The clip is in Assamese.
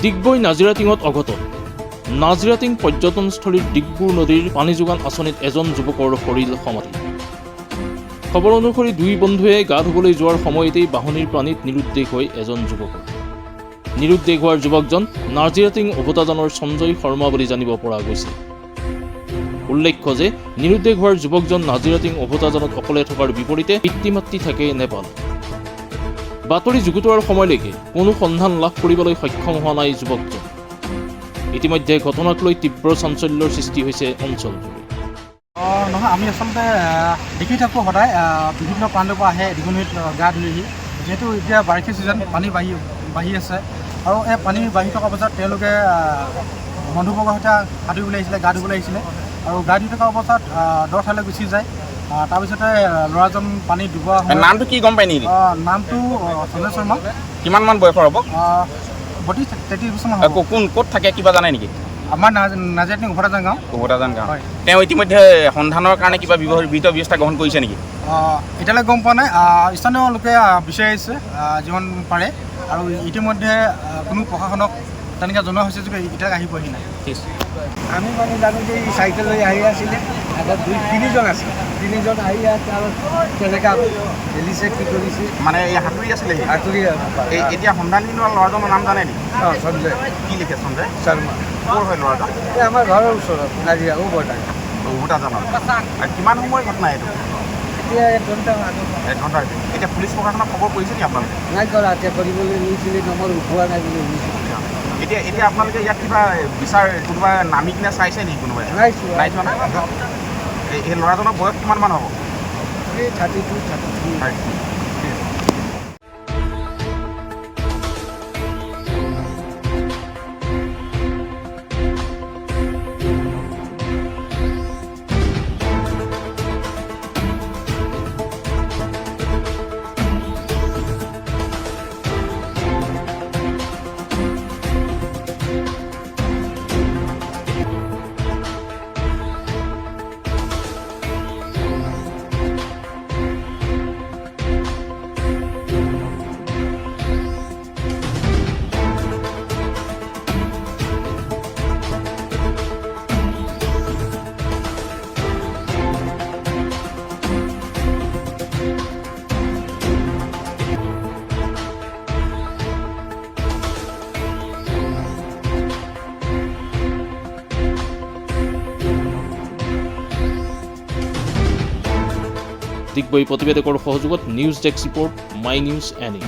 ডিগবৈ নাজিৰাটিঙত অঘটন। নাজিৰাটিং পৰ্যটনস্থলীৰ ডিগবৈ নদীৰ পানী যোগান আঁচনিত এজন যুৱকৰ সৰিল সমাধি। খবৰ অনুসৰি দুই বন্ধুৱে গা ধুবলৈ যোৱাৰ সময়তেই বাহনীৰ পানীত নিৰুদ্দেশ হৈ এজন যুৱকৰ। নিৰুদ্দেশ হোৱাৰ যুৱকজন নাজিৰাটিং উভতাজানৰ সঞ্জয় শৰ্মা বুলি জানিব পৰা গৈছে। উল্লেখ্য যে নিৰুদ্দেশ হোৱাৰ যুৱকজন নাজিৰাটিং উভতাজানত অকলে থকাৰ বিপৰীতে পিতৃ মাতৃ থাকে নেপালত। বাতৰি যুগুতোৱাৰ সময়লৈকে কোনো সন্ধান লাভ কৰিবলৈ সক্ষম হোৱা নাই যুৱকজন। ইতিমধ্যে ঘটনাক লৈ তীব্ৰ চাঞ্চল্যৰ সৃষ্টি হৈছে অঞ্চলজুৰি। নহয়, আমি আচলতে দেখি থাকোঁ সদায় বিভিন্ন প্ৰান্তৰ পৰা আহে দীঘলীত গা ধুলেহি। যিহেতু এতিয়া বাৰিষা ছিজন, পানী বাঢ়ি আছে আৰু এই পানী বাঢ়ি থকা অৱস্থাত তেওঁলোকে বন্ধুবৰ্গৰ সৈতে সাঁতুৰিবলৈ আহিছিলে, গা ধুবলৈ আহিছিলে আৰু গা ধুই থকা অৱস্থাত দ ঠাইলৈ গুচি যায়। তাৰপিছতে ল'ৰাজন পানী ডুবোৱা হয়। নামটো কি গম পাই নেকি? নামটো সঞ্জয় শৰ্মা। কিমান মান বয়সৰ হ'ব? 32-33 বছৰমান হ'ব। কোন ক'ত থাকে কিবা জানে নেকি? আমাৰ নাজিৰাটিং উভতাজান গাঁও। উভতাজান গাঁও। হয়। তেওঁ ইতিমধ্যে সন্ধানৰ কাৰণে কিবা বিহিত ব্যৱস্থা গ্ৰহণ কৰিছে নেকি? এতিয়ালৈ গম পোৱা নাই। স্থানীয় লোকে বিচাৰি আহিছে যিমান পাৰে আৰু ইতিমধ্যে কোনো প্ৰশাসনক তেনেকৈ জনোৱা হৈছে যে এতিয়ালৈকে আহি পোৱাহি নাই। আমি মানে জানো যে এই চাইকেল লৈ আহি আছিলে, আগত তিনিজন আছে, তিনিজন আহি আছে আৰু তেনেকৈ খেলিছে, কি কৰিছে মানে এই সাঁতুৰি আছিলে সাঁতুৰি এতিয়া সন্ধানহীন ল'ৰাজনৰ নাম জানে নেকি? সঞ্জয়। কি লিখে সঞ্জয় শৰ্মা। ক'ৰ হয় ল'ৰাজন? এই আমাৰ ঘৰৰ ওচৰত নাজিৰা উভতাজান। উভতাজানৰ। আৰু কিমান সময়ৰ ঘটনা এইটো? এতিয়া 1 ঘণ্টা আগত। 1 ঘণ্টা। এতিয়া পুলিচ প্ৰশাসনক খবৰ কৰিছে নেকি আপোনালোকে? নাই কৰা, এতিয়া কৰিবলৈ নিছিলে, নম্বৰ উঠোৱা নাই বুলি শুনিছোঁ। এতিয়া আপোনালোকে ইয়াত কিবা বিচাৰ কোনোবা নামি কিনে চাইছে নেকি কোনোবাই? নাই চোৱা। নাই চোৱা না? এই ল'ৰাজনৰ বয়স কিমানমান হ'ব? এই 32-33। ডিগবৈ প্ৰতিবেদকৰ সহযোগত news desk report, my news any.